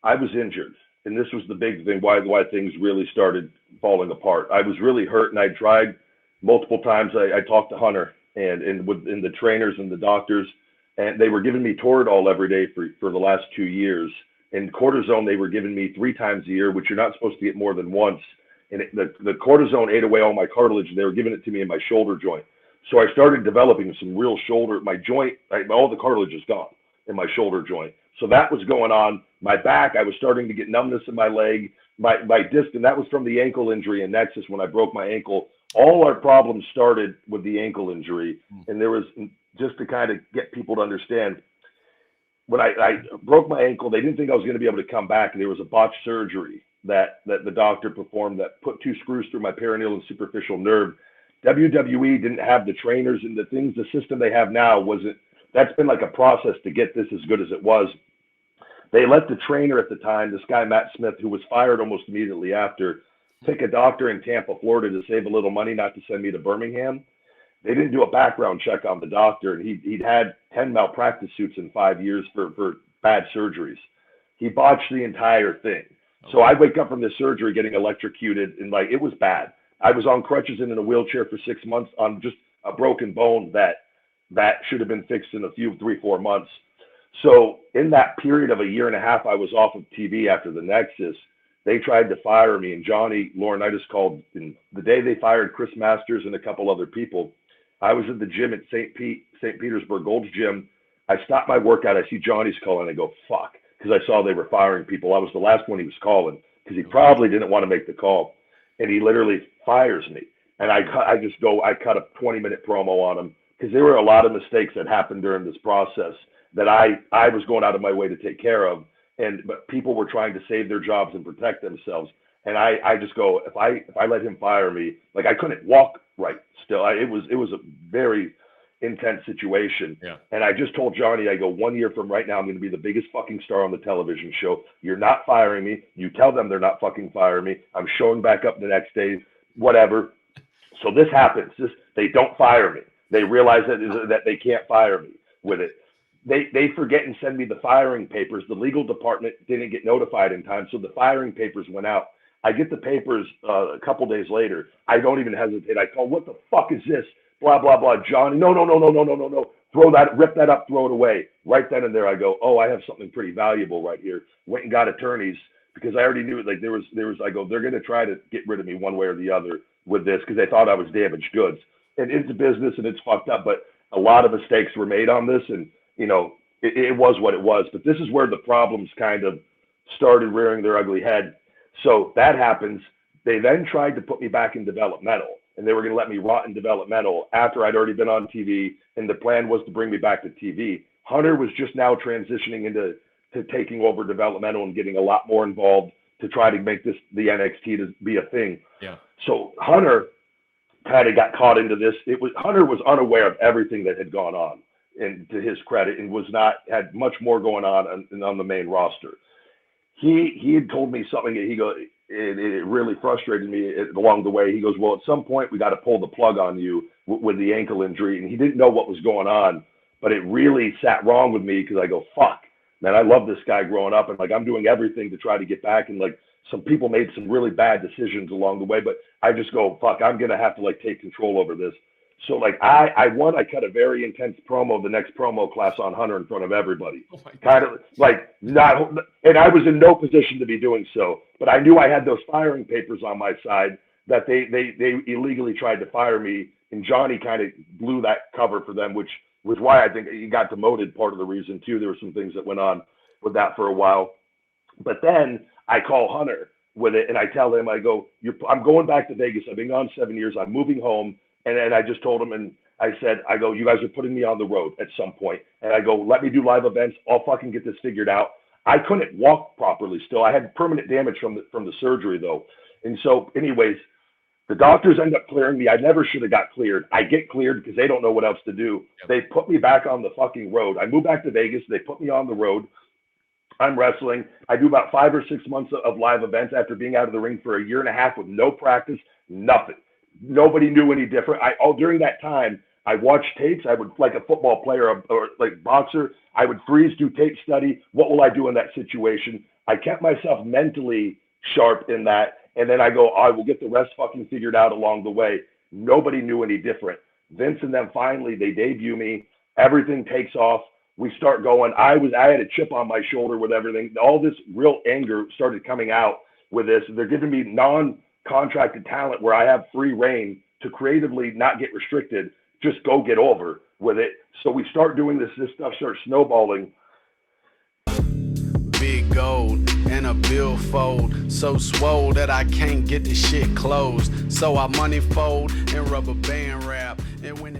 I was injured, and this was the big thing why things really started falling apart. I was really hurt, and I tried multiple times. I talked to Hunter and the trainers and the doctors, and they were giving me Toradol every day for the last 2 years. And cortisone they were giving me 3 times a year, which you're not supposed to get more than once. And the cortisone ate away all my cartilage, and they were giving it to me in my shoulder joint. So I started developing some real shoulder. My joint, all the cartilage is gone in my shoulder joint. So that was going on. My back, I was starting to get numbness in my leg, my disc, and that was from the ankle injury in Nexus when I broke my ankle. All our problems started with the ankle injury. And there was, just to kind of get people to understand, when I broke my ankle, they didn't think I was going to be able to come back. And there was a botched surgery that the doctor performed that put 2 screws through my perineal and superficial nerve. WWE didn't have the trainers and the system they have now that's been like a process to get this as good as it was. They let the trainer at the time, this guy, Matt Smith, who was fired almost immediately after, pick a doctor in Tampa, Florida to save a little money, not to send me to Birmingham. They didn't do a background check on the doctor, and he'd had 10 malpractice suits in 5 years for bad surgeries. He botched the entire thing. So I wake up from this surgery getting electrocuted, and it was bad. I was on crutches and in a wheelchair for 6 months on just a broken bone that should have been fixed in 3-4 months. So in that period of a year and a half, I was off of TV after the Nexus. They tried to fire me, and Johnny Laurinaitis called. And the day they fired Chris Masters and a couple other people, I was at the gym at St. Petersburg Gold's Gym. I stopped my workout. I see Johnny's calling. I go, fuck, because I saw they were firing people. I was the last one he was calling because he probably didn't want to make the call. And he literally fires me. And I cut a 20-minute promo on him because there were a lot of mistakes that happened during this process that I was going out of my way to take care of. But people were trying to save their jobs and protect themselves. And I just go, if I let him fire me, I couldn't walk right still. It was a very intense situation. Yeah. And I just told Johnny, I go, 1 year from right now, I'm going to be the biggest fucking star on the television show. You're not firing me. You tell them they're not fucking firing me. I'm showing back up the next day, whatever. So this happens. They don't fire me. They realize that they can't fire me with it. They forget and send me the firing papers. The legal department didn't get notified in time, so the firing papers went out. I get the papers a couple days later. I don't even hesitate. I call, what the fuck is this? Blah, blah, blah. Johnny, no. Rip that up, throw it away. Right then and there I go, oh, I have something pretty valuable right here. Went and got attorneys because I already knew there was, I go, they're going to try to get rid of me one way or the other with this because they thought I was damaged goods. And it's a business and it's fucked up, but a lot of mistakes were made on this, and it was what it was. But this is where the problems kind of started rearing their ugly head. So that happens. They then tried to put me back in developmental, and they were going to let me rot in developmental after I'd already been on TV, and the plan was to bring me back to TV. Hunter was just now transitioning into taking over developmental and getting a lot more involved to try to make the NXT to be a thing. Yeah. So Hunter kind of got caught into this. Hunter was unaware of everything that had gone on, and to his credit, and had much more going on the main roster. He had told me something that it really frustrated me along the way. He goes, well, at some point we got to pull the plug on you with the ankle injury. And he didn't know what was going on, but it really sat wrong with me because I go, fuck, man, I love this guy growing up. And I'm doing everything to try to get back. And some people made some really bad decisions along the way, but I just go, fuck, I'm going to have to take control over this. So I cut a very intense promo, the next promo class on Hunter in front of everybody. Oh kind of not, and I was in no position to be doing so, but I knew I had those firing papers on my side that they illegally tried to fire me, and Johnny kind of blew that cover for them, which was why I think he got demoted. Part of the reason too, there were some things that went on with that for a while, but then I call Hunter with it, and I tell him, I go, I'm going back to Vegas. I've been gone 7 years. I'm moving home. And I just told him, and I said, you guys are putting me on the road at some point. And I go, let me do live events. I'll fucking get this figured out. I couldn't walk properly still. I had permanent damage from the surgery, though. And so, anyways, the doctors end up clearing me. I never should have got cleared. I get cleared because they don't know what else to do. Yep. They put me back on the fucking road. I moved back to Vegas. They put me on the road. I'm wrestling. I do about 5 or 6 months of live events after being out of the ring for a year and a half with no practice, nothing. Nobody knew any different. During that time, I watch tapes. I would, like a football player or like boxer, I would freeze, do tape study. What will I do in that situation? I kept myself mentally sharp in that. And then I go, I will get the rest fucking figured out along the way. Nobody knew any different. Vince and them finally, they debut me. Everything takes off. We start going. I had a chip on my shoulder with everything. All this real anger started coming out with this. They're giving me non-contracted talent where I have free reign to creatively not get restricted. Just go get over with it. So we start doing this stuff starts snowballing. Big gold and a billfold, so swole that I can't get the shit closed. So I money fold and rubber band wrap. And when